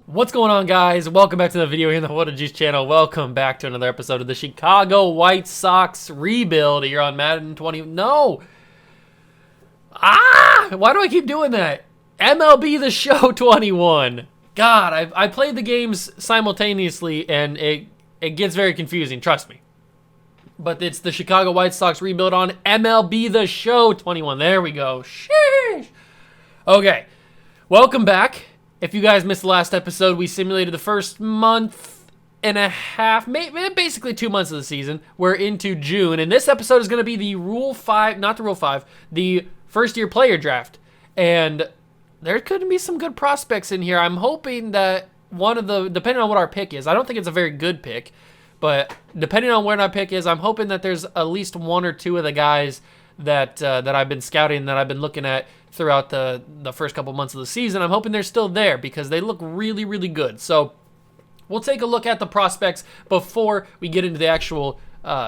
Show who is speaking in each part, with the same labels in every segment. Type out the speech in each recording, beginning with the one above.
Speaker 1: What's going on, guys? Welcome back to the video here on the What a Juice channel. Welcome back to another episode of the Chicago White Sox rebuild here on Madden 20. No! Why do I keep doing that? MLB The Show 21. God, I played the games simultaneously, and it gets very confusing, trust me. But it's the Chicago White Sox rebuild on MLB The Show 21. There we go. Sheesh! Okay, welcome back. If you guys missed the last episode, we simulated the first month and a half, basically 2 months of the season. We're into June, and this episode is going to be the the first year player draft. And there could be some good prospects in here. I'm hoping that depending on what our pick is, I don't think it's a very good pick, but depending on where our pick is, I'm hoping that there's at least one or two of the guys that I've been scouting, that I've been looking at throughout the first couple months of the season. I'm hoping they're still there because they look really, really good. So we'll take a look at the prospects before we get into the actual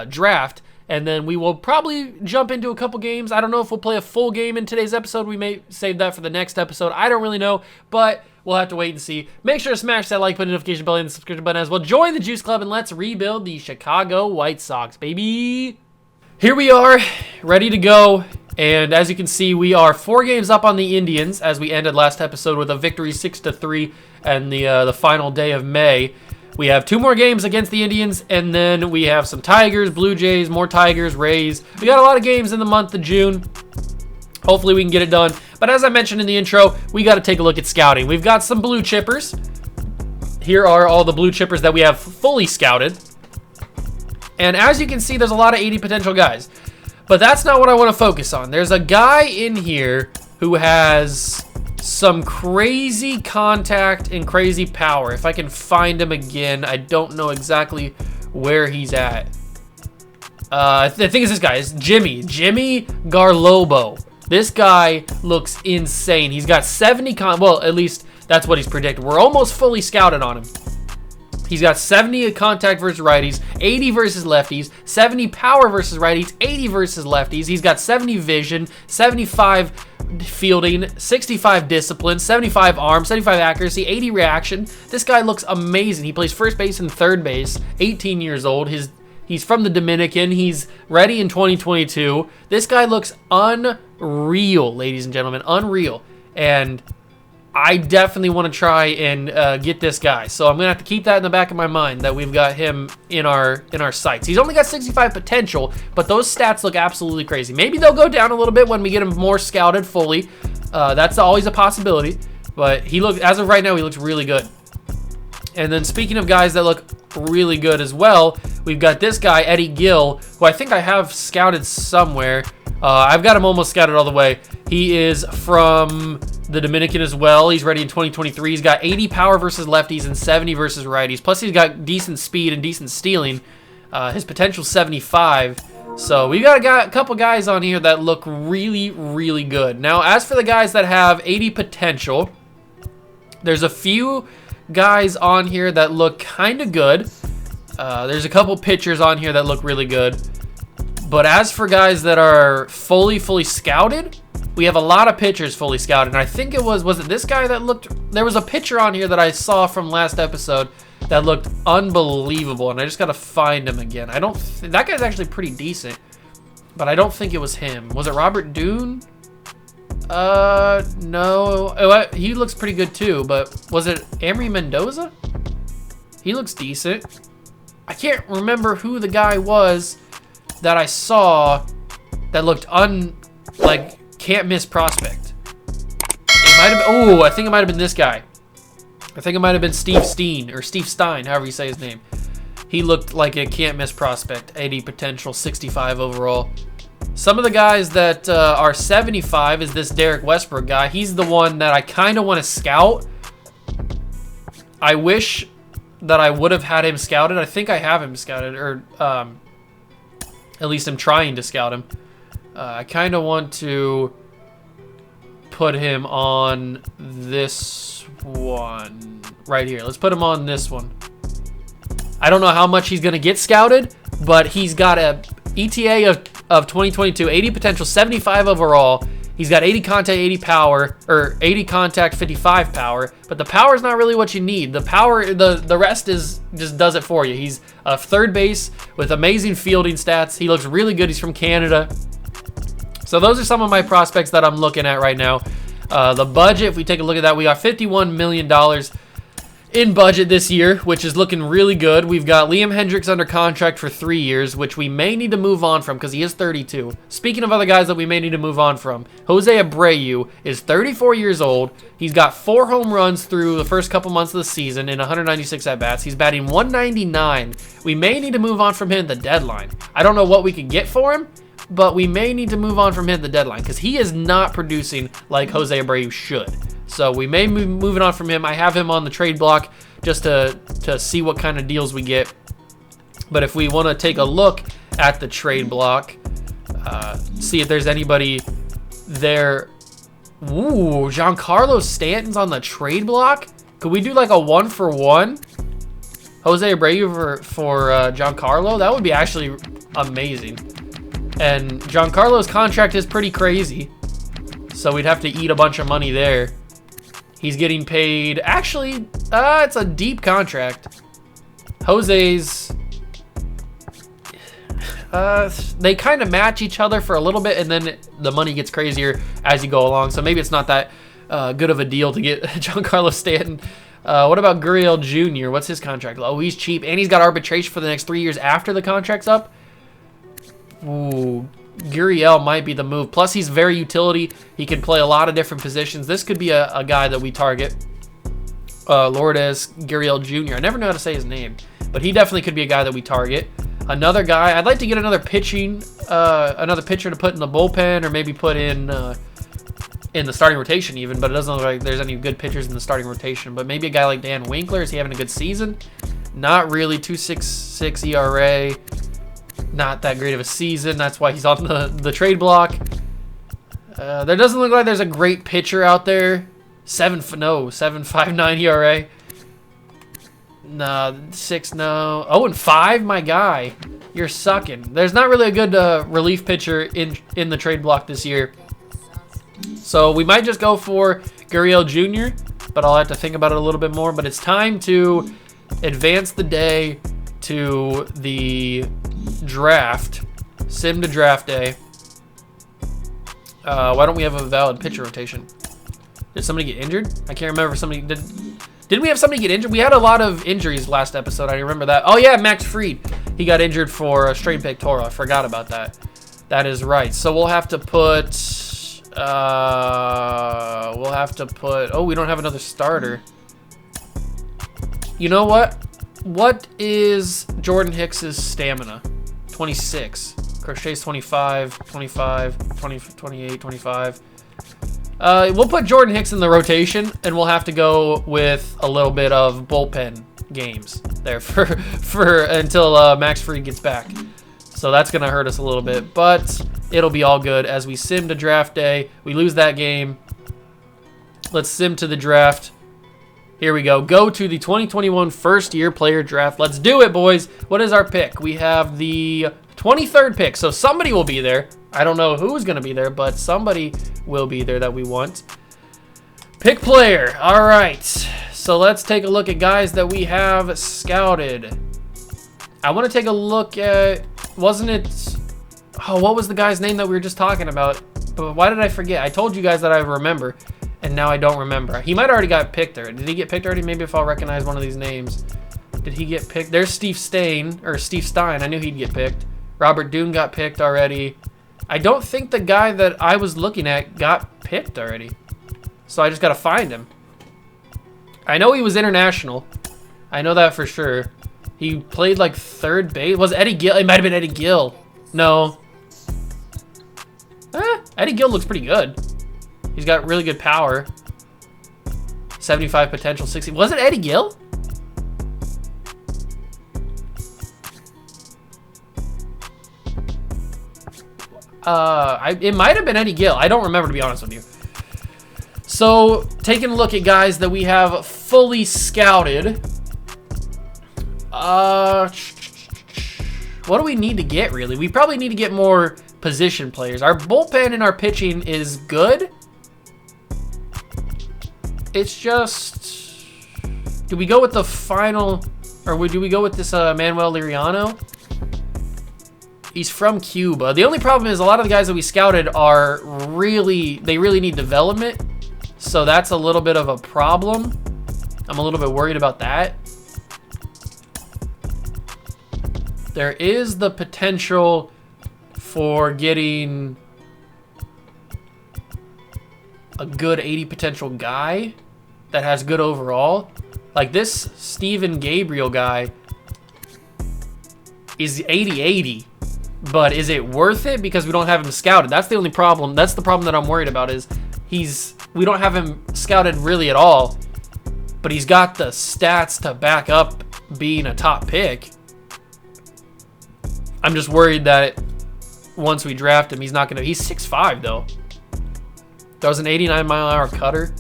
Speaker 1: draft, and then we will probably jump into a couple games. I don't know if we'll play a full game in today's episode. We may save that for the next episode. I don't really know, but we'll have to wait and see. Make sure to smash that like button, notification bell, and the subscription button as well. Join the Juice Club, and let's rebuild the Chicago White Sox, baby. Here we are, ready to go. And as you can see, we are 4 games up on the Indians as we ended last episode with a victory 6-3 and the final day of May. We have 2 more games against the Indians, and then we have some Tigers, Blue Jays, more Tigers, Rays. We got a lot of games in the month of June. Hopefully we can get it done. But as I mentioned in the intro, we got to take a look at scouting. We've got some blue chippers. Here are all the blue chippers that we have fully scouted. And as you can see, there's a lot of 80 potential guys. But that's not what I want to focus on. There's a guy in here who has some crazy contact and crazy power. If I can find him again, I don't know exactly where he's at. I think it's this guy. It's Jimmy Garlobo. This guy looks insane. He's got 70 well, at least that's what he's predicted. We're almost fully scouted on him. He's got 70 contact versus righties, 80 versus lefties, 70 power versus righties, 80 versus lefties. He's got 70 vision, 75 fielding, 65 discipline, 75 arm, 75 accuracy, 80 reaction. This guy looks amazing. He plays first base and third base, 18 years old. He's from the Dominican. He's ready in 2022. This guy looks unreal, ladies and gentlemen, unreal. And I definitely want to try and get this guy. So I'm going to have to keep that in the back of my mind that we've got him in our sights. He's only got 65 potential, but those stats look absolutely crazy. Maybe they'll go down a little bit when we get him more scouted fully. That's always a possibility. But as of right now, he looks really good. And then speaking of guys that look really good as well, we've got this guy, Eddie Gill, who I think I have scouted somewhere. I've got him almost scouted all the way. He is from the Dominican as well. He's ready in 2023. He's got 80 power versus lefties and 70 versus righties. Plus, he's got decent speed and decent stealing. His potential's 75. So we've got a couple guys on here that look really, really good. Now, as for the guys that have 80 potential, there's a few guys on here that look kind of good. There's a couple pitchers on here that look really good. But as for guys that are fully scouted, we have a lot of pitchers fully scouted. And I think was it this guy that looked, there was a pitcher on here that I saw from last episode that looked unbelievable. And I just got to find him again. That guy's actually pretty decent, but I don't think it was him. Was it Robert Doon? No. Oh, he looks pretty good too, but was it Amory Mendoza? He looks decent. I can't remember who the guy was that I saw that looked can't miss prospect. It might have been, I think it might have been this guy. I think it might have been Steve Stein, however you say his name. He looked like a can't miss prospect, 80 potential, 65 overall. Some of the guys that are 75 is this Derek Westbrook guy. He's the one that I kind of want to scout. I wish that I would have had him scouted. I think I have him scouted, or at least I'm trying to scout him. I kind of want to put him on this one right here. Let's put him on this one. I don't know how much he's going to get scouted, but he's got a ETA of 2022, 80 potential, 75 overall. He's got 80 contact, 80 power, or 80 contact, 55 power, but the power is not really what you need. The power, the rest is just does it for you. He's a third base with amazing fielding stats. He looks really good. He's from Canada. So those are some of my prospects that I'm looking at right now. The budget, if we take a look at that, we got $51 million in budget this year, which is looking really good. We've got Liam Hendricks under contract for 3 years, which we may need to move on from because he is 32. Speaking of other guys that we may need to move on from, Jose Abreu is 34 years old. He's got 4 home runs through the first couple months of the season in 196 at-bats. He's batting 199. We may need to move on from him at the deadline. I don't know what we could get for him, but we may need to move on from him at the deadline because he is not producing like Jose Abreu should. So we may be moving on from him. I have him on the trade block just to see what kind of deals we get. But if we want to take a look at the trade block, see if there's anybody there. Ooh, Giancarlo Stanton's on the trade block. Could we do like a 1-for-1? Jose Abreu for Giancarlo? That would be actually amazing. And Giancarlo's contract is pretty crazy, so we'd have to eat a bunch of money there. He's getting paid, actually, it's a deep contract. Jose's, they kind of match each other for a little bit, and then the money gets crazier as you go along. So maybe it's not that good of a deal to get Giancarlo Stanton. What about Gurriel Jr.? What's his contract? Oh, he's cheap, and he's got arbitration for the next 3 years after the contract's up. Ooh, Gurriel might be the move. Plus, he's very utility. He can play a lot of different positions. This could be a guy that we target. Lourdes Gurriel Jr. I never know how to say his name, but he definitely could be a guy that we target. Another guy, I'd like to get another pitcher to put in the bullpen or maybe put in the starting rotation even, but it doesn't look like there's any good pitchers in the starting rotation. But maybe a guy like Dan Winkler. Is he having a good season? Not really. 2.66 ERA. Not that great of a season. That's why he's on the trade block. There doesn't look like there's a great pitcher out there. 7.59 ERA. No, 6 no. 0-5, my guy. You're sucking. There's not really a good relief pitcher in the trade block this year. So we might just go for Gurriel Jr., but I'll have to think about it a little bit more. But it's time to advance the day to the draft. Sim to draft day. Why don't we have a valid pitcher rotation? Did somebody get injured? I can't remember if somebody did. Didn't we have somebody get injured? We had a lot of injuries last episode. I remember that. Oh yeah, Max Fried. He got injured for a strained pectoral. I forgot about that. That is right. So we'll have to put. Oh, we don't have another starter. You know what? What is Jordan Hicks's stamina? 26. Crochet's 25, 25, 20, 28, 25. We'll put Jordan Hicks in the rotation, and we'll have to go with a little bit of bullpen games there for until Max Fried gets back. So that's going to hurt us a little bit, but it'll be all good as we sim to draft day. We lose that game. Let's sim to the draft. Here we go. Go to the 2021 first-year player draft. Let's do it, boys. What is our pick? We have the 23rd pick, so somebody will be there. I don't know who's going to be there, but somebody will be there that we want. Pick player. All right. So let's take a look at guys that we have scouted. I want to take a look at, wasn't it, oh, what was the guy's name that we were just talking about? But why did I forget? I told you guys that I remember, and now I don't remember. He might have already got picked already. Did he get picked already? Maybe if I'll recognize one of these names. Did he get picked? There's Steve Stein. I knew he'd get picked. Robert Doon got picked already. I don't think the guy that I was looking at got picked already. So I just got to find him. I know he was international. I know that for sure. He played like third base. Was Eddie Gill? It might have been Eddie Gill. No. Eddie Gill looks pretty good. He's got really good power. 75 potential, 60. Was it Eddie Gill? It might have been Eddie Gill. I don't remember, to be honest with you. So, taking a look at guys that we have fully scouted. What do we need to get, really? We probably need to get more position players. Our bullpen and our pitching is good. It's just... Do we go with the final... Or do we go with this Manuel Liriano? He's from Cuba. The only problem is a lot of the guys that we scouted are really... They really need development. So that's a little bit of a problem. I'm a little bit worried about that. There is the potential for getting a good 80 potential guy that has good overall. Like this Steven Gabriel guy is 80-80, but is it worth it because we don't have him scouted? That's the only problem. That's the problem that I'm worried about is we don't have him scouted really at all, but he's got the stats to back up being a top pick. I'm just worried that once we draft him, he's 6'5" though. That was an 89-mile-an-hour cutter.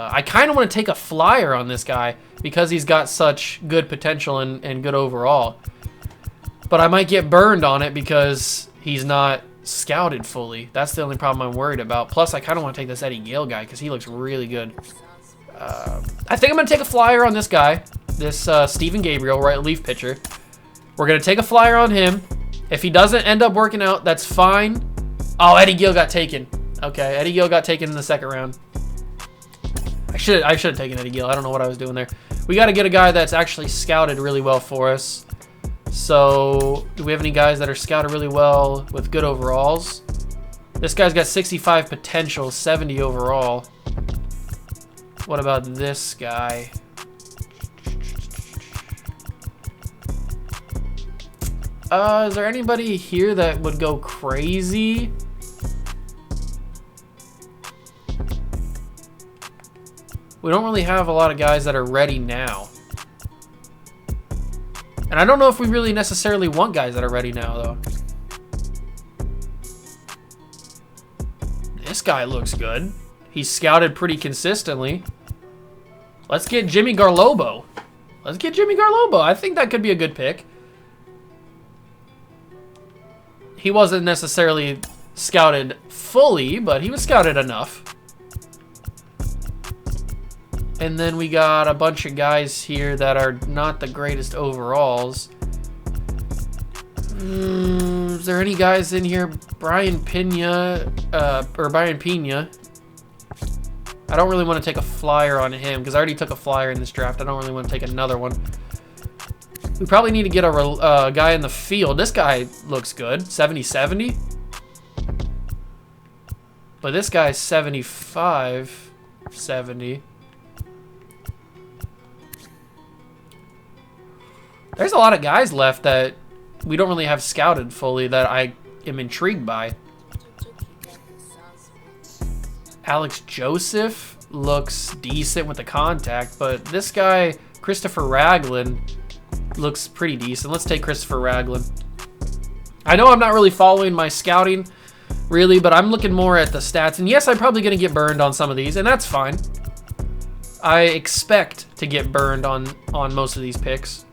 Speaker 1: I kind of want to take a flyer on this guy because he's got such good potential and good overall. But I might get burned on it because he's not scouted fully. That's the only problem I'm worried about. Plus, I kind of want to take this Eddie Gale guy because he looks really good. I think I'm going to take a flyer on this guy, this Steven Gabriel, right relief pitcher. We're going to take a flyer on him. If he doesn't end up working out, that's fine. Oh, Eddie Gale got taken. Okay, Eddie Gale got taken in the second round. I should have taken Eddie Gale. I don't know what I was doing there. We got to get a guy that's actually scouted really well for us. So, do we have any guys that are scouted really well with good overalls? This guy's got 65 potential, 70 overall. What about this guy? Is there anybody here that would go crazy? We don't really have a lot of guys that are ready now. And I don't know if we really necessarily want guys that are ready now, though. This guy looks good. He's scouted pretty consistently. Let's get Jimmy Garlobo. Let's get Jimmy Garlobo. I think that could be a good pick. He wasn't necessarily scouted fully, but he was scouted enough. And then we got a bunch of guys here that are not the greatest overalls. Is there any guys in here? Brian Pena. I don't really want to take a flyer on him because I already took a flyer in this draft. I don't really want to take another one. We probably need to get a guy in the field. This guy looks good. 70-70. But this guy's 75-70. There's a lot of guys left that we don't really have scouted fully that I am intrigued by. Alex Joseph looks decent with the contact, but this guy, Christopher Ragland, looks pretty decent. Let's take Christopher Ragland. I know I'm not really following my scouting, really, but I'm looking more at the stats. And yes, I'm probably going to get burned on some of these, and that's fine. I expect to get burned on most of these picks.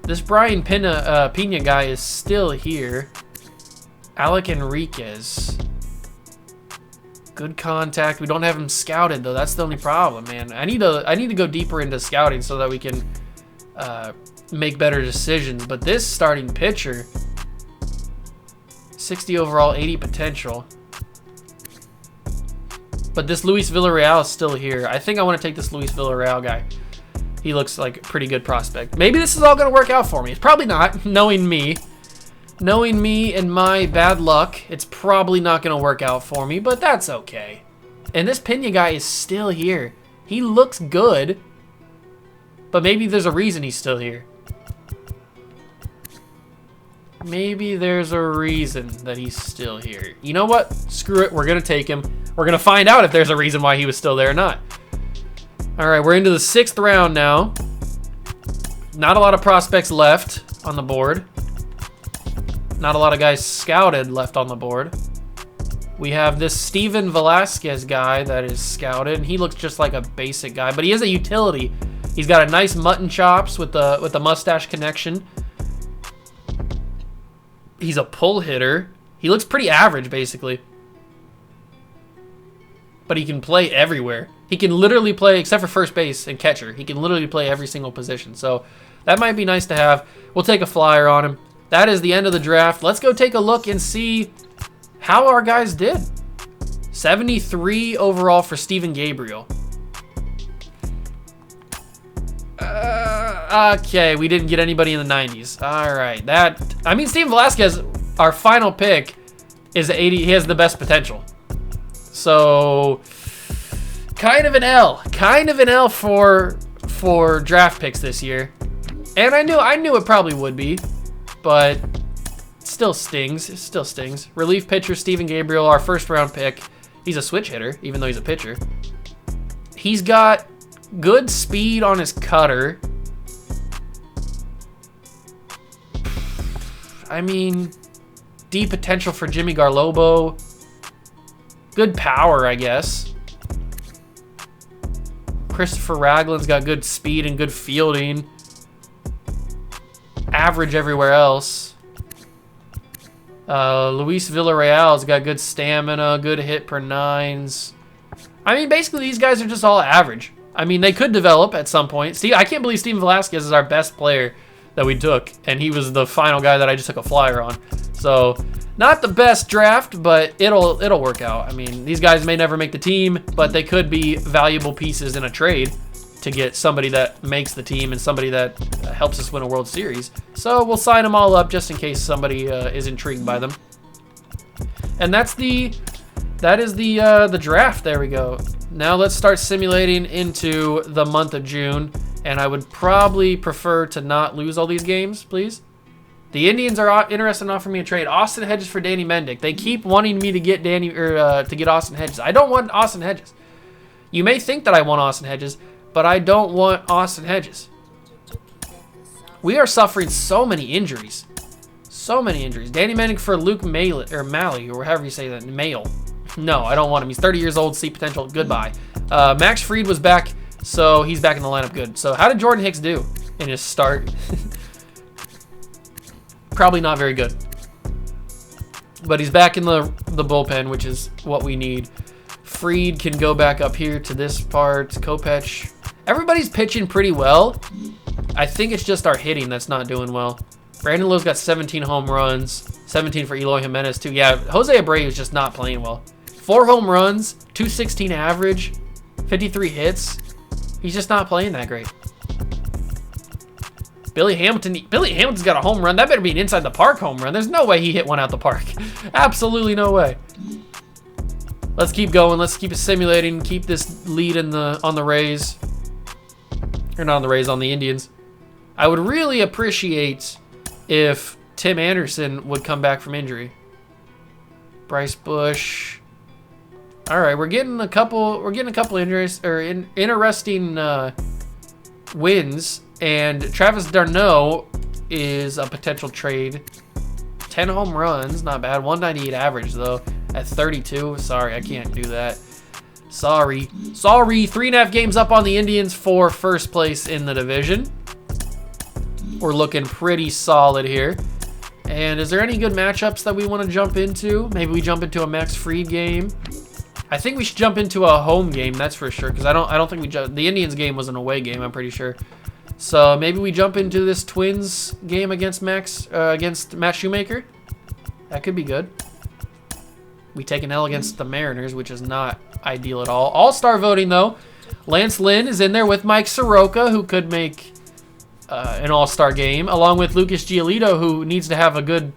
Speaker 1: This Brian Pena guy is still here. Alec Enriquez. Good contact. We don't have him scouted though. That's the only problem, man. I need to go deeper into scouting so that we can make better decisions. But this starting pitcher, 60 overall, 80 potential. But this Luis Villarreal is still here. I think I want to take this Luis Villarreal guy. He looks like a pretty good prospect. Maybe this is all going to work out for me. It's probably not, knowing me. Knowing me and my bad luck, it's probably not going to work out for me, but that's okay. And this Pena guy is still here. He looks good, but maybe there's a reason he's still here. Maybe there's a reason that he's still here. You know what? Screw it. We're going to take him. We're going to find out if there's a reason why he was still there or not. All right, we're into the 6th round now. Not a lot of prospects left on the board. Not a lot of guys scouted left on the board. We have this Steven Velasquez guy that is scouted, and he looks just like a basic guy, but he is a utility. He's got a nice mutton chops with the mustache connection. He's a pull hitter. He looks pretty average, basically. But he can play everywhere. He can literally play, except for first base and catcher, he can literally play every single position. So that might be nice to have. We'll take a flyer on him. That is the end of the draft. Let's go take a look and see how our guys did. 73 overall for Steven Gabriel. Okay, we didn't get anybody in the 90s. All right, I mean, Steven Velasquez, our final pick, is 80. He has the best potential. So, kind of an L for draft picks this year. And I knew it probably would be, but it still stings. It still stings. Relief pitcher Steven Gabriel, our first round pick. He's a switch hitter, even though he's a pitcher. He's got good speed on his cutter. I mean, deep potential for Jimmy Garlobo. Good power, I guess. Christopher Ragland's got good speed and good fielding. Average everywhere else. Luis Villarreal's got good stamina, good hit per nines. I mean, basically, these guys are just all average. I mean, they could develop at some point. See, I can't believe Steven Velasquez is our best player that we took, and he was the final guy that I just took a flyer on. So, not the best draft, but it'll work out. I mean, these guys may never make the team, but they could be valuable pieces in a trade to get somebody that makes the team and somebody that helps us win a World Series. So we'll sign them all up just in case somebody is intrigued by them. And that is the draft. There we go. Now let's start simulating into the month of June. And I would probably prefer to not lose all these games, please. The Indians are interested in offering me a trade. Austin Hedges for Danny Mendick. They keep wanting me to get to get Austin Hedges. I don't want Austin Hedges. You may think that I want Austin Hedges, but I don't want Austin Hedges. We are suffering so many injuries. So many injuries. Danny Mendick for Luke Malley, or however you say that. Mail. No, I don't want him. He's 30 years old. See potential. Goodbye. Max Fried was back, so he's back in the lineup. Good. So how did Jordan Hicks do in his start? Probably not very good. But he's back in the bullpen, which is what we need. Fried can go back up here to this part. Kopech. Everybody's pitching pretty well. I think it's just our hitting that's not doing well. Brandon Lowe's got 17 home runs. 17 for Eloy Jimenez, too. Yeah, Jose Abreu is just not playing well. 4 home runs, 216 average, 53 hits. He's just not playing that great. Billy Hamilton's got a home run. That better be an inside the park home run. There's no way he hit one out the park. Absolutely no way. Let's keep going. Let's keep it simulating. Keep this lead on the Rays. Or not on the Rays, on the Indians. I would really appreciate if Tim Anderson would come back from injury. Bryce Bush. All right, we're getting a couple injuries or interesting wins, and Travis d'Arnaud is a potential trade. 10 home runs, not bad. 198 average though at 32. Sorry, I can't do that. Sorry. 3.5 games up on the Indians for first place in the division. We're looking pretty solid here. And is there any good matchups that we want to jump into? Maybe we jump into a Max Fried game. I think we should jump into a home game, that's for sure, because I don't think the Indians game was an away game, I'm pretty sure. So maybe we jump into this Twins game against Matt Shoemaker. That could be good. We take an L against the Mariners, which is not ideal at all. All-star voting, though. Lance Lynn is in there with Mike Soroka, who could make an all-star game, along with Lucas Giolito, who needs to have a good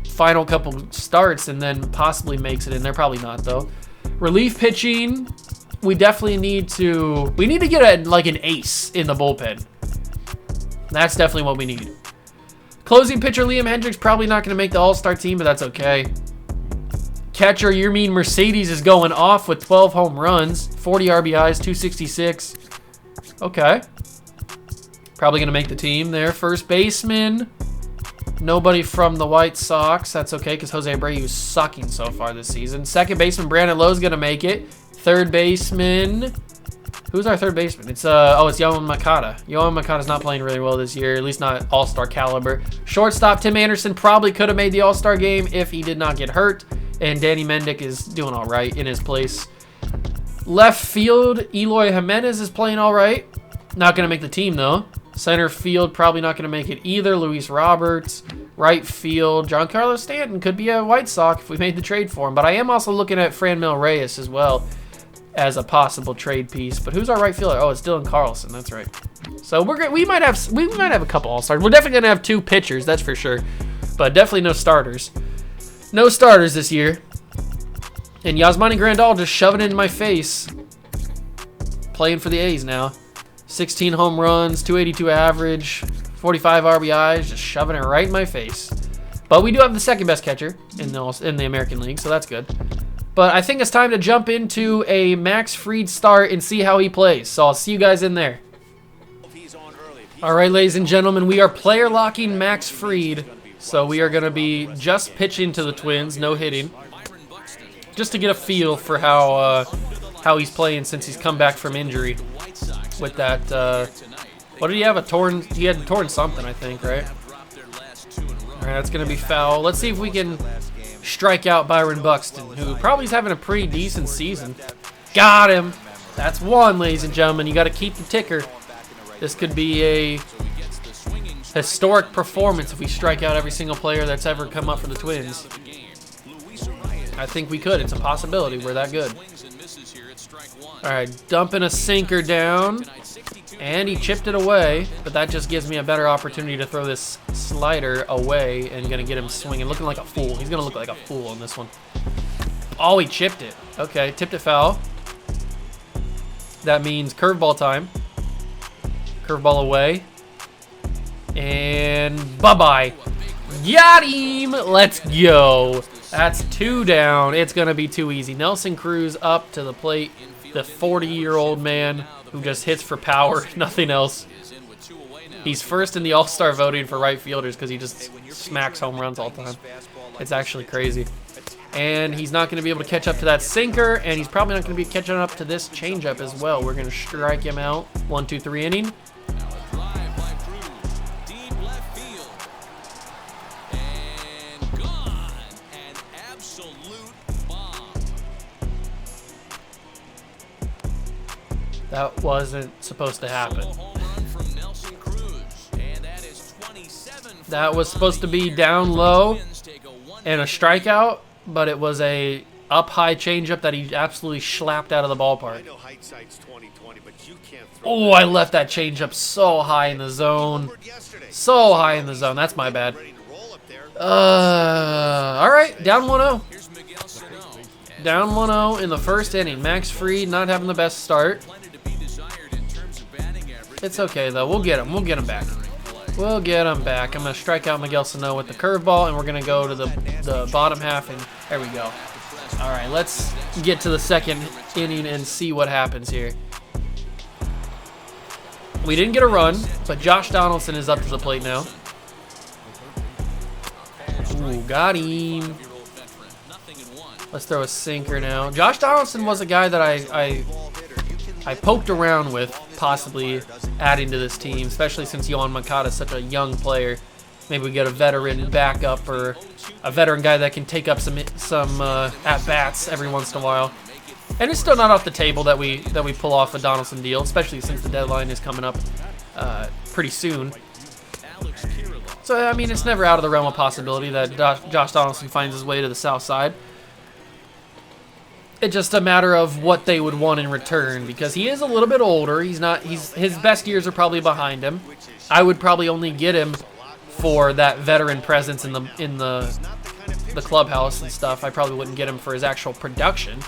Speaker 1: final couple starts and then possibly makes it in there. Probably not, though. Relief pitching, we definitely need to get an ace in the bullpen. That's definitely what we need. Closing pitcher Liam Hendricks probably not going to make the all-star team, but that's okay. Catcher Yermin Mercedes is going off with 12 home runs, 40 RBIs, 266. Okay. Probably going to make the team there. First baseman, nobody from the White Sox. That's okay because Jose Abreu is sucking so far this season. Second baseman Brandon Lowe's going to make it. Third baseman, Who's our third baseman? It's it's Yoan Makata. Yoan Makata's not playing really well this year, at least not all-star caliber. Shortstop Tim Anderson probably could have made the all-star game if he did not get hurt, and Danny Mendick is doing all right in his place. Left field, Eloy Jimenez is playing all right. Not going to make the team, though. Center field, probably not going to make it either. Luis Roberts. Right field, Giancarlo Stanton could be a White Sox if we made the trade for him. But I am also looking at Franmil Reyes as well as a possible trade piece. But who's our right fielder? Oh, it's Dylan Carlson. That's right. So we might have a couple all-stars. We're definitely gonna have 2 pitchers, that's for sure. But definitely no starters. No starters this year. And Yasmani Grandal just shoving it in my face. Playing for the A's now. 16 home runs, 282 average, 45 RBIs, just shoving it right in my face. But we do have the second best catcher in the American League, so that's good. But I think it's time to jump into a Max Fried start and see how he plays. So I'll see you guys in there. All right, ladies and gentlemen, we are player locking Max Fried. So we are going to be just pitching to the Twins, no hitting. Just to get a feel for how he's playing since he's come back from injury. With that, what did he have? He had torn something, I think, right? All right, that's going to be foul. Let's see if we can strike out Byron Buxton, who probably is having a pretty decent season. Got him. That's 1, ladies and gentlemen. You got to keep the ticker. This could be a historic performance if we strike out every single player that's ever come up for the Twins. I think we could. It's a possibility. We're that good. All right, dumping a sinker down. And he chipped it away, but that just gives me a better opportunity to throw this slider away and gonna get him swinging, looking like a fool. He's gonna look like a fool on this one. Oh, he chipped it. Okay, tipped it foul. That means curveball time. Curveball away. And bye-bye. Got him! Let's go. That's 2 down. It's gonna be too easy. Nelson Cruz up to the plate. The 40-year-old man who just hits for power, nothing else. He's first in the All-Star voting for right fielders because he just smacks home runs all the time. It's actually crazy. And he's not going to be able to catch up to that sinker, and he's probably not going to be catching up to this changeup as well. We're going to strike him out. 1, 2, 3 inning. That wasn't supposed to happen. That was supposed to be down low and a strikeout, but it was a up high changeup that he absolutely slapped out of the ballpark. Oh, I left that changeup so high in the zone. So high in the zone. That's my bad. All right, down 1-0. Down 1-0 in the first inning. Max Fried not having the best start. It's okay, though. We'll get him. We'll get him back. We'll get him back. I'm going to strike out Miguel Sano with the curveball, and we're going to go to the bottom half, and there we go. All right, let's get to the second inning and see what happens here. We didn't get a run, but Josh Donaldson is up to the plate now. Ooh, got him. Let's throw a sinker now. Josh Donaldson was a guy that I poked around with, possibly adding to this team, especially since Yoan Makata is such a young player. Maybe we get a veteran backup or a veteran guy that can take up some at-bats every once in a while. And it's still not off the table that we pull off a Donaldson deal, especially since the deadline is coming up pretty soon. So, I mean, it's never out of the realm of possibility that Josh Donaldson finds his way to the south side. It's just a matter of what they would want in return, because he is a little bit older. His best years are probably behind him. I would probably only get him for that veteran presence in the clubhouse and stuff. I probably wouldn't get him for his actual production.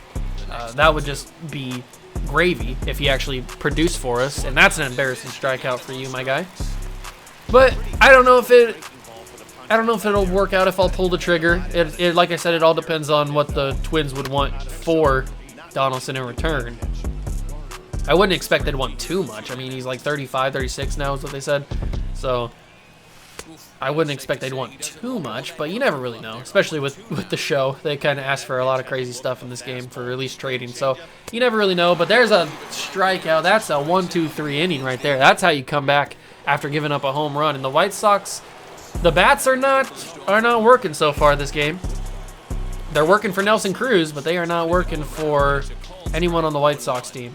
Speaker 1: That would just be gravy if he actually produced for us, and that's an embarrassing strikeout for you, my guy. But I don't know if it'll work out if I'll pull the trigger. Like I said, it all depends on what the Twins would want for Donaldson in return. I wouldn't expect they'd want too much. I mean, he's like 35, 36 now is what they said. So I wouldn't expect they'd want too much, but you never really know, especially with the show. They kind of ask for a lot of crazy stuff in this game for release trading, so you never really know. But there's a strikeout. That's a 1-2-3 inning right there. That's how you come back after giving up a home run. And the White Sox, the bats are not working so far this game. They're working for Nelson Cruz, but they are not working for anyone on the White Sox team.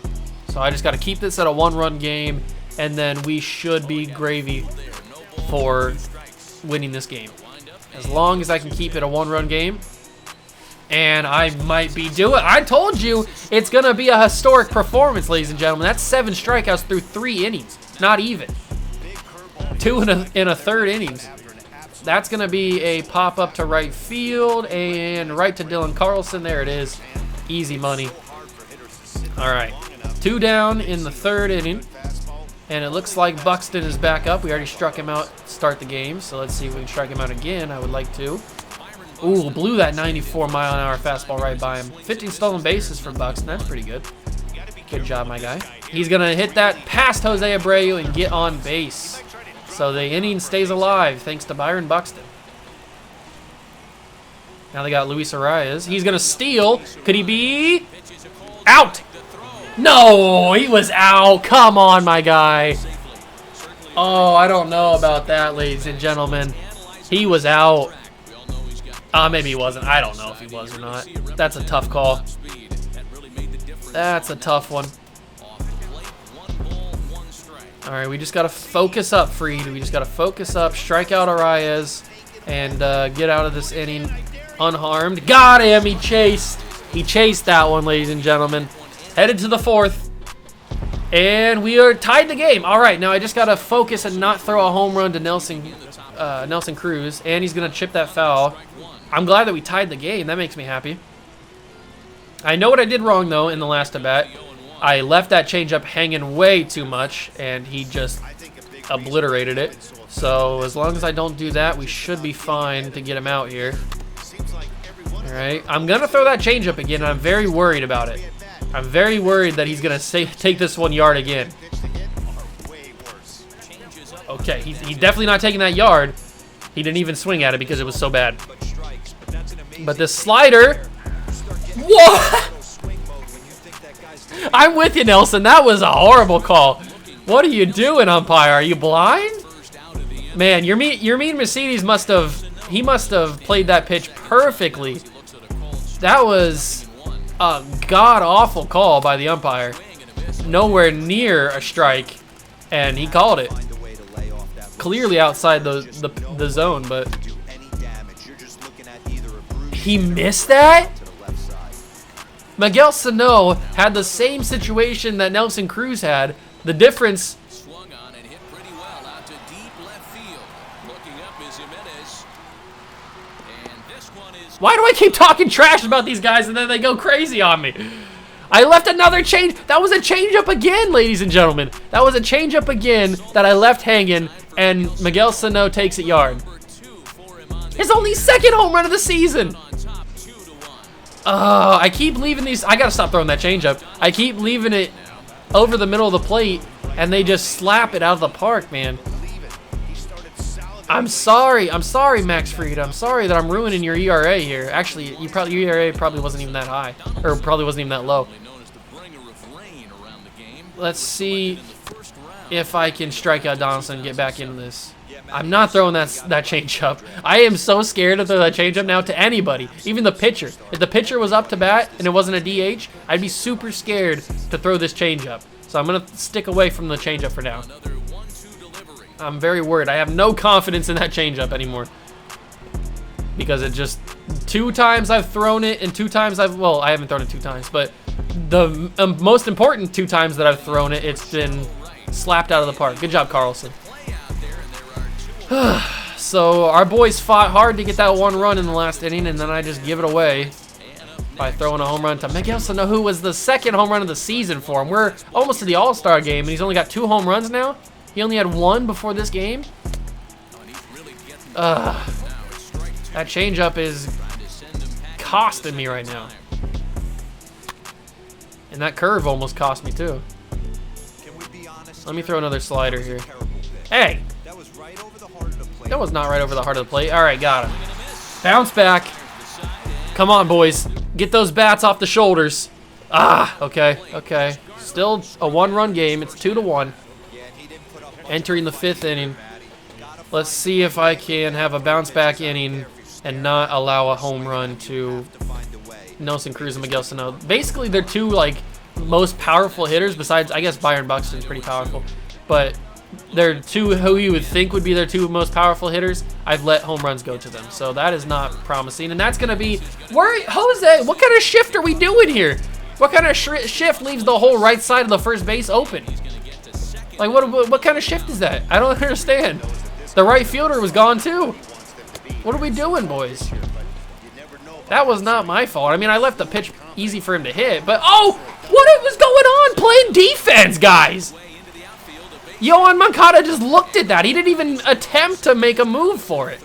Speaker 1: So I just got to keep this at a 1-run game, and then we should be gravy for winning this game. As long as I can keep it a 1-run game, and I might be doing. I told you it's gonna be a historic performance, ladies and gentlemen. That's 7 strikeouts through 3 innings, not even 2 in a third innings. That's gonna be a pop up to right field and right to Dylan Carlson. There it is, easy money. All right, 2 down in the 3rd inning. And it looks like Buxton is back up. We already struck him out to start the game, so let's see if we can strike him out again. I would like to. Ooh, blew that 94-mile-an-hour fastball right by him. 15 stolen bases for Buxton. That's pretty good. Good job, my guy. He's going to hit that past Jose Abreu and get on base. So the inning stays alive thanks to Byron Buxton. Now they got Luis Arias. He's going to steal. Could he be out? No, he was out. Come on, my guy. Oh, I don't know about that, ladies and gentlemen. He was out. Maybe he wasn't. I don't know if he was or not. That's a tough call. That's a tough one. All right, we just got to focus up, Freed. We just got to focus up, strike out Arias, and get out of this inning unharmed. Got him. He chased. He chased that one, ladies and gentlemen. Headed to the 4th, and we are tied the game. All right, now I just got to focus and not throw a home run to Nelson Cruz, and he's going to chip that foul. I'm glad that we tied the game. That makes me happy. I know what I did wrong, though, in the last at-bat. I left that changeup hanging way too much, and he just obliterated it. So as long as I don't do that, we should be fine to get him out here. All right, I'm going to throw that changeup again, and I'm very worried about it. I'm very worried that he's going to take this 1 yard again. Okay, he's definitely not taking that yard. He didn't even swing at it because it was so bad. But this slider... What? I'm with you, Nelson. That was a horrible call. What are you doing, umpire? Are you blind? Man, your mean Mercedes must have played that pitch perfectly. That was a god-awful call by the umpire. Nowhere near a strike, and he called it. Clearly outside the zone, but he missed that? Miguel Sano had the same situation that Nelson Cruz had. The difference... Why do I keep talking trash about these guys and then they go crazy on me? I left another change. That was a changeup again, ladies and gentlemen. That was a changeup again that I left hanging, and Miguel Sano takes it yard. His only 2nd home run of the season. I keep leaving these. I gotta stop throwing that changeup. I keep leaving it over the middle of the plate, and they just slap it out of the park, man. I'm sorry, Max Fried. I'm sorry that I'm ruining your ERA here. Actually, your ERA probably wasn't even that high, or probably wasn't even that low. Let's see if I can strike out Donaldson and get back into this. I'm not throwing that changeup. I am so scared to throw that changeup now to anybody, even the pitcher. If the pitcher was up to bat and it wasn't a DH, I'd be super scared to throw this changeup. So I'm gonna stick away from the changeup for now. I'm very worried. I have no confidence in that changeup anymore. Because it just... 2 times I've thrown it, and 2 times well, I haven't thrown it 2 times, but the most important 2 times that I've thrown it, it's been slapped out of the park. Good job, Carlson. So our boys fought hard to get that 1 run in the last inning, and then I just give it away by throwing a home run to Miguel Sano, who was the 2nd home run of the season for him. We're almost to the All-Star game, and he's only got 2 home runs now. He only had 1 before this game. That changeup is costing me right now. And that curve almost cost me too. Let me throw another slider here. Hey, That was not right over the heart of the plate. All right, got him. Bounce back. Come on, boys. Get those bats off the shoulders. Ah, okay, okay. Still a one-run game. It's 2-1. Entering the 5th inning. Let's see if I can have a bounce-back inning and not allow a home run to Nelson Cruz and Miguel Sano. Basically, they're two, like, most powerful hitters besides, I guess, Byron Buxton's pretty powerful. But they're two who you would think would be their two most powerful hitters. I've let home runs go to them. So that is not promising. And that's going to be... Jose, what kind of shift are we doing here? What kind of shift leaves the whole right side of the first base open? Like, what kind of shift is that? I don't understand. The right fielder was gone, too. What are we doing, boys? That was not my fault. I mean, I left the pitch easy for him to hit, but... Oh! What was going on? Playing defense, guys! Yohan Moncada just looked at that. He didn't even attempt to make a move for it.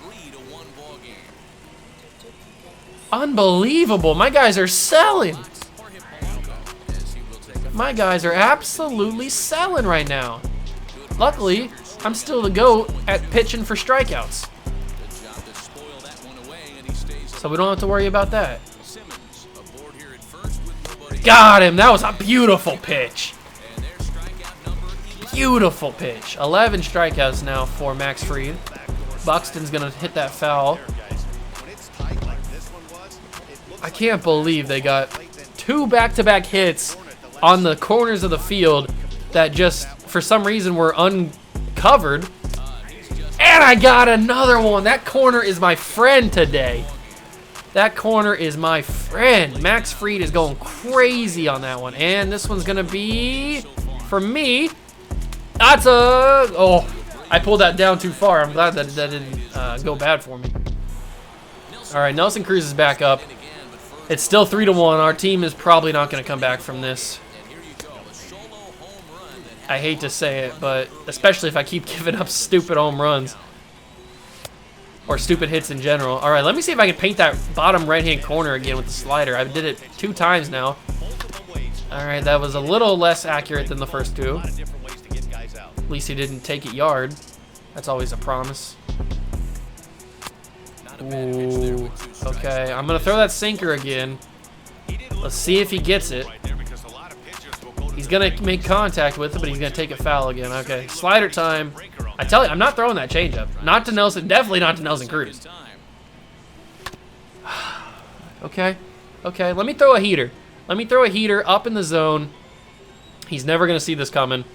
Speaker 1: Unbelievable. My guys are selling. My guys are absolutely selling right now. Luckily, I'm still the GOAT at pitching for strikeouts. So we don't have to worry about that. Got him. That was a beautiful pitch. Beautiful pitch. 11 strikeouts now for Max Fried. Buxton's going to hit that foul. I can't believe they got 2 back-to-back hits on the corners of the field that just, for some reason, were uncovered. And I got another one. That corner is my friend today. That corner is my friend. Max Fried is going crazy on that one. And this one's going to be, for me, that's a... Oh, I pulled that down too far. I'm glad that didn't go bad for me. All right, Nelson Cruz is back up. It's still 3-1. Our team is probably not going to come back from this. I hate to say it, but especially if I keep giving up stupid home runs. Or stupid hits in general. All right, let me see if I can paint that bottom right-hand corner again with the slider. I did it 2 times now. All right, that was a little less accurate than the first 2. At least he didn't take it yard. That's always a promise. Ooh, okay, I'm going to throw that sinker again. Let's see if he gets it. He's going to make contact with it, but he's going to take it foul again. Okay, slider time. I tell you, I'm not throwing that changeup. Not to Nelson, definitely not to Nelson Cruz. Okay, okay, let me throw a heater. Let me throw a heater up in the zone. He's never going to see this coming.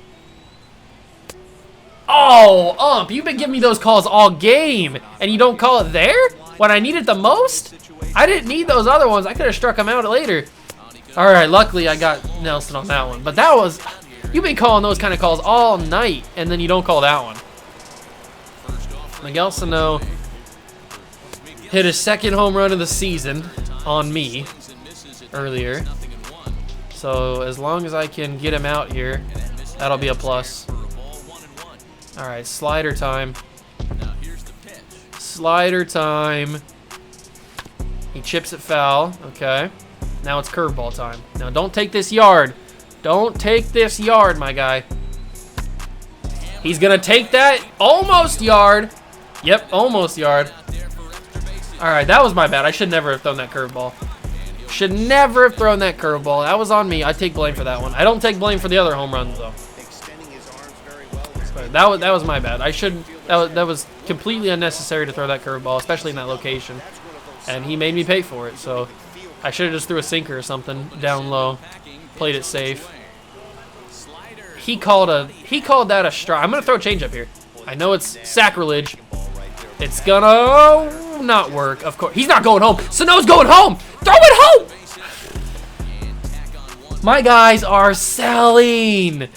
Speaker 1: Oh, you've been giving me those calls all game, and you don't call it there when I need it the most? I didn't need those other ones. I could have struck him out later. All right, luckily I got Nelson on that one. But that was, you've been calling those kind of calls all night, and then you don't call that one. Miguel Sano hit his 2nd home run of the season on me earlier. So as long as I can get him out here, that'll be a plus. All right, slider time. Slider time. He chips it foul. Okay. Now it's curveball time. Now don't take this yard. Don't take this yard, my guy. He's going to take that. Almost yard. Yep, almost yard. All right, that was my bad. I should never have thrown that curveball. Should never have thrown that curveball. That was on me. I take blame for that one. I don't take blame for the other home runs, though. That was my bad. That was completely unnecessary to throw that curveball, especially in that location. And he made me pay for it, so I should have just threw a sinker or something down low. Played it safe. He called that a strike. I'm gonna throw a changeup here. I know it's sacrilege. It's gonna not work. Of course, he's not going home. Sano's going home. Throw it home. My guys are selling.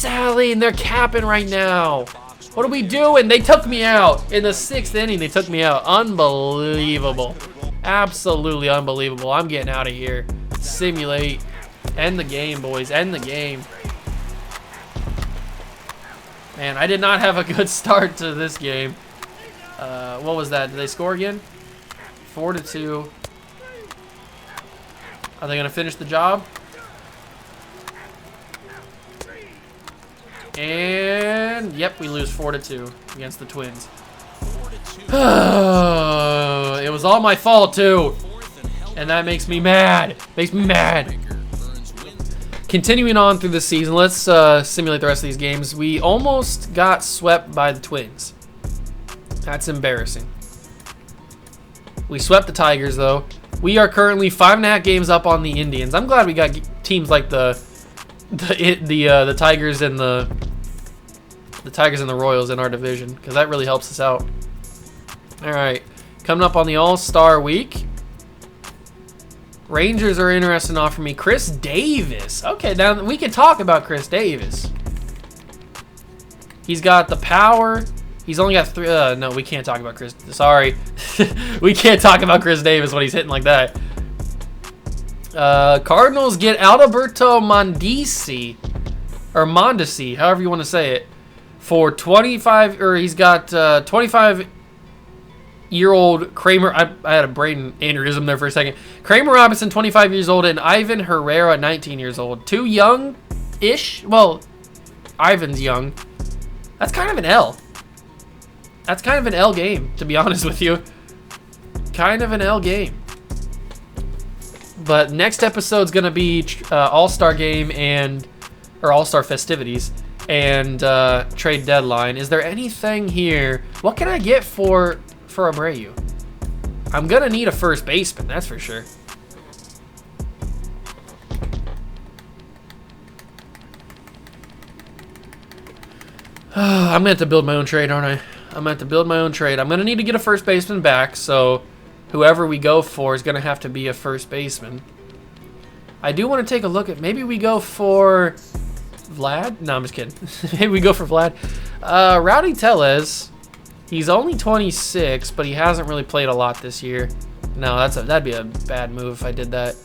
Speaker 1: They're capping right now. What are we doing? They took me out in the 6th inning. They took me out. Unbelievable. Absolutely unbelievable. I'm getting out of here. Simulate. End the game, boys. End the game. Man, I did not have a good start to this game. What was that? Did they score again? 4-2. Are they going to finish the job? And, yep, we lose 4-2 against the Twins. It was all my fault, too. And that makes me mad. Makes me mad. Continuing on through the season, let's simulate the rest of these games. We almost got swept by the Twins. That's embarrassing. We swept the Tigers, though. We are currently 5.5 games up on the Indians. I'm glad we got teams like the Tigers and the Tigers and the Royals in our division, because that really helps us out. All right, coming up on the All-Star week, Rangers are interested in offering me Chris Davis. Okay, now we can talk about Chris Davis. He's got the power. He's only got 3. No, we can't talk about Chris. Sorry. We can't talk about Chris Davis when he's hitting like that. Cardinals get Alberto Mondesi, or Mondesi, however you want to say it, for 25, or he's got 25-year-old Kramer. I had a brain aneurysm there for a second. Kramer Robinson, 25 years old, and Ivan Herrera, 19 years old. Too young-ish. Well, Ivan's young. That's kind of an L. That's kind of an L game, to be honest with you. Kind of an L game. But next episode's going to be All-Star game or All-Star festivities and trade deadline. Is there anything here? What can I get for Abreu? I'm going to need a first baseman, that's for sure. I'm going to have to build my own trade, aren't I? I'm going to have to build my own trade. I'm going to need to get a first baseman back, so whoever we go for is going to have to be a first baseman. I do want to take a look at, maybe we go for Vlad? No, I'm just kidding. Maybe we go for Vlad. Rowdy Tellez, he's only 26, but he hasn't really played a lot this year. No, that'd be a bad move if I did that.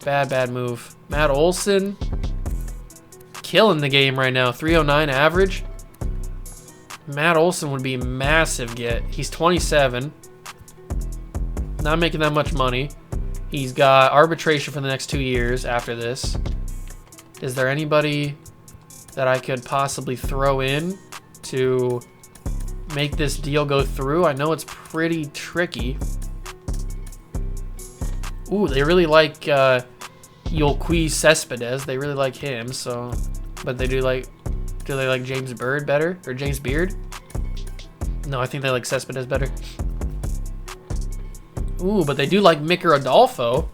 Speaker 1: Bad move. Matt Olson, killing the game right now. 309 average. Matt Olson would be a massive get. He's 27. Not making that much money. He's got arbitration for the next 2 years after this. Is there anybody that I could possibly throw in to make this deal go through? I know it's pretty tricky. Ooh, they really like Yolqui Cespedes. They really like him, so... But they do they like James Bird better? Or James Beard? No, I think they like Cespedes better. Ooh, but they do like Micker Adolfo.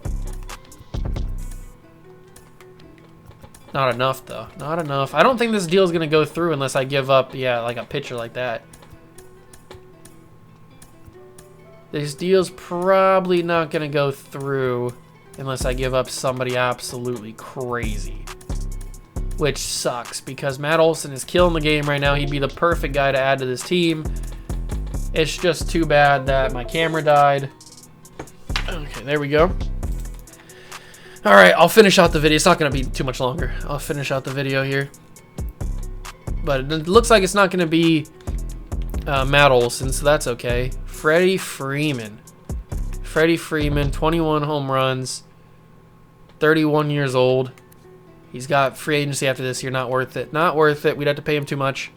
Speaker 1: Not enough, though. Not enough. I don't think this deal is going to go through unless I give up, yeah, like a pitcher like that. This deal's probably not going to go through unless I give up somebody absolutely crazy. Which sucks, because Matt Olson is killing the game right now. He'd be the perfect guy to add to this team. It's just too bad that my camera died. Okay, there we go. All right, I'll finish out the video. It's not going to be too much longer. I'll finish out the video here. But it looks like it's not going to be Matt Olson, so that's okay. Freddie Freeman. Freddie Freeman, 21 home runs, 31 years old. He's got free agency after this year. Not worth it. Not worth it. We'd have to pay him too much.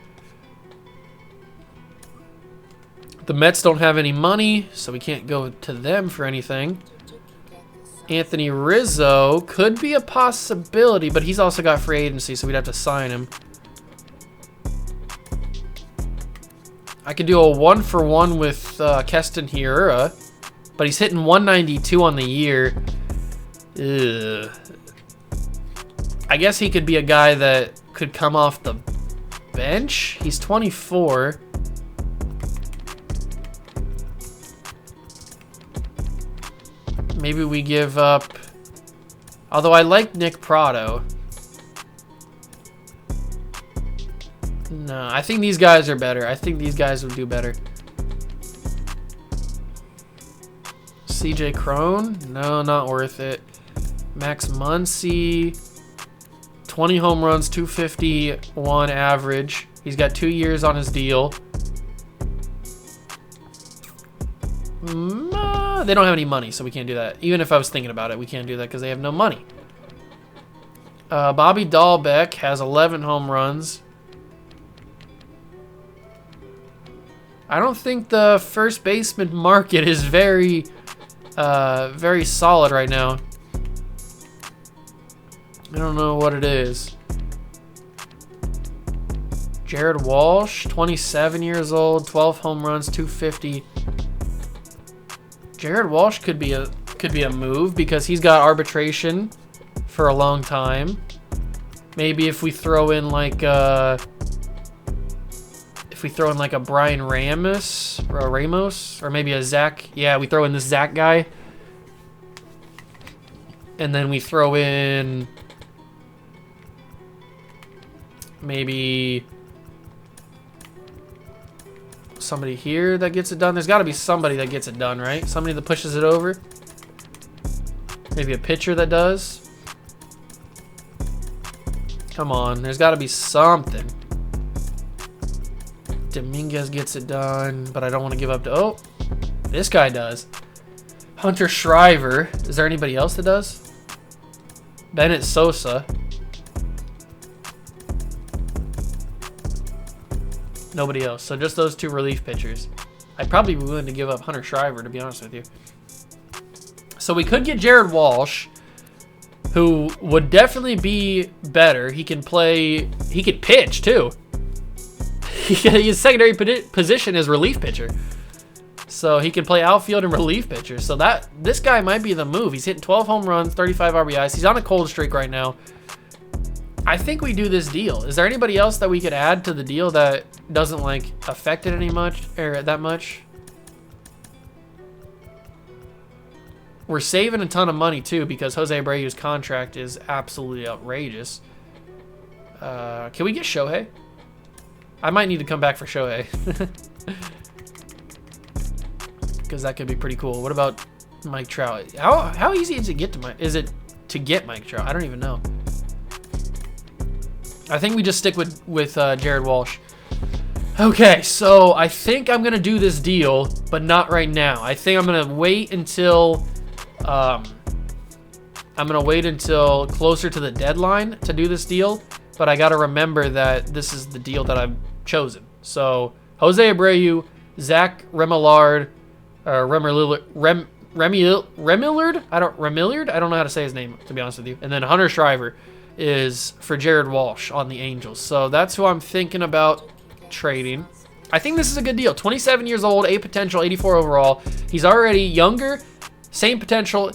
Speaker 1: The Mets don't have any money, so we can't go to them for anything. Anthony Rizzo could be a possibility, but he's also got free agency, so we'd have to sign him. I could do a 1-for-1 with Keston Hiura, but he's hitting 192 on the year. Ugh. I guess he could be a guy that could come off the bench. He's 24. Maybe we give up... Although I like Nick Prado. No, I think these guys are better. I think these guys would do better. CJ Crone? No, not worth it. Max Muncy... 20 home runs, 251 average. He's got 2 years on his deal. They don't have any money, so we can't do that. Even if I was thinking about it, we can't do that because they have no money. Bobby Dahlbeck has 11 home runs, I don't think the first baseman market is very solid right now. I don't know what it is. Jared Walsh, 27 years old, 12 home runs, 250. Jared Walsh could be a move because he's got arbitration for a long time. Maybe if we throw in like a Brian Ramos or maybe a Zach. Yeah, we throw in this Zach guy. And then we throw in maybe somebody here that gets it done. There's got to be somebody that gets it done, right? Somebody that pushes it over. Maybe a pitcher that does. Come on, there's got to be something. Dominguez gets it done, but I don't want to give up to... Oh, this guy does. Hunter Shriver. Is there anybody else that does? Bennett Sosa. Nobody else. So just those two relief pitchers. I'd probably be willing to give up Hunter Shriver, to be honest with you. So we could get Jared Walsh, who would definitely be better. He can play... He could pitch, too. His secondary position is relief pitcher. So he can play outfield and relief pitcher. So this guy might be the move. He's hitting 12 home runs, 35 RBIs. He's on a cold streak right now. I think we do this deal. Is there anybody else that we could add to the deal that doesn't like affect it that much? We're saving a ton of money too because Jose Abreu's contract is absolutely outrageous. Can we get Shohei? I might need to come back for Shohei. Because that could be pretty cool. What about Mike Trout? How easy is it to get Mike Trout? I don't even know. I think we just stick with Jared Walsh. Okay, so I think I'm gonna do this deal, but not right now. I think I'm gonna wait until closer to the deadline to do this deal. But I gotta remember that this is the deal that I've chosen. So Jose Abreu, Zach Remillard. Remillard? I don't know how to say his name, to be honest with you. And then Hunter Shriver is for Jared Walsh on the Angels. So that's who I'm thinking about trading. I think this is a good deal. 27 years old, A potential, 84 overall. He's already younger, same potential,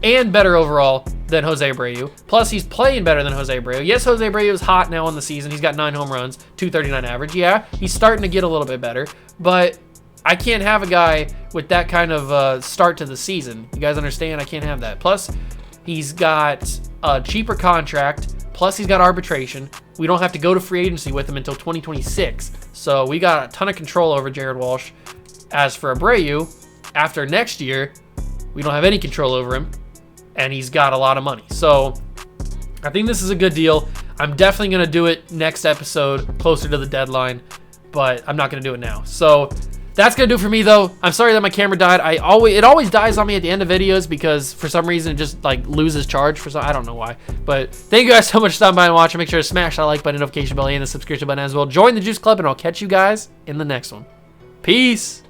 Speaker 1: and better overall than Jose Abreu. Plus, he's playing better than Jose Abreu. Yes, Jose Abreu is hot now on the season. He's got 9 home runs, 239 average. Yeah, he's starting to get a little bit better, but I can't have a guy with that kind of start to the season. You guys understand? I can't have that. Plus, he's got a cheaper contract. Plus, he's got arbitration. We don't have to go to free agency with him until 2026. So we got a ton of control over Jared Walsh. As for Abreu, after next year, we don't have any control over him. And he's got a lot of money. So I think this is a good deal. I'm definitely going to do it next episode, closer to the deadline. But I'm not going to do it now. So that's going to do it for me, though. I'm sorry that my camera died. It always dies on me at the end of videos because for some reason it just like loses charge for some. I don't know why. But thank you guys so much for stopping by and watching. Make sure to smash that like button, notification bell, and the subscription button as well. Join the Juice Club, and I'll catch you guys in the next one. Peace.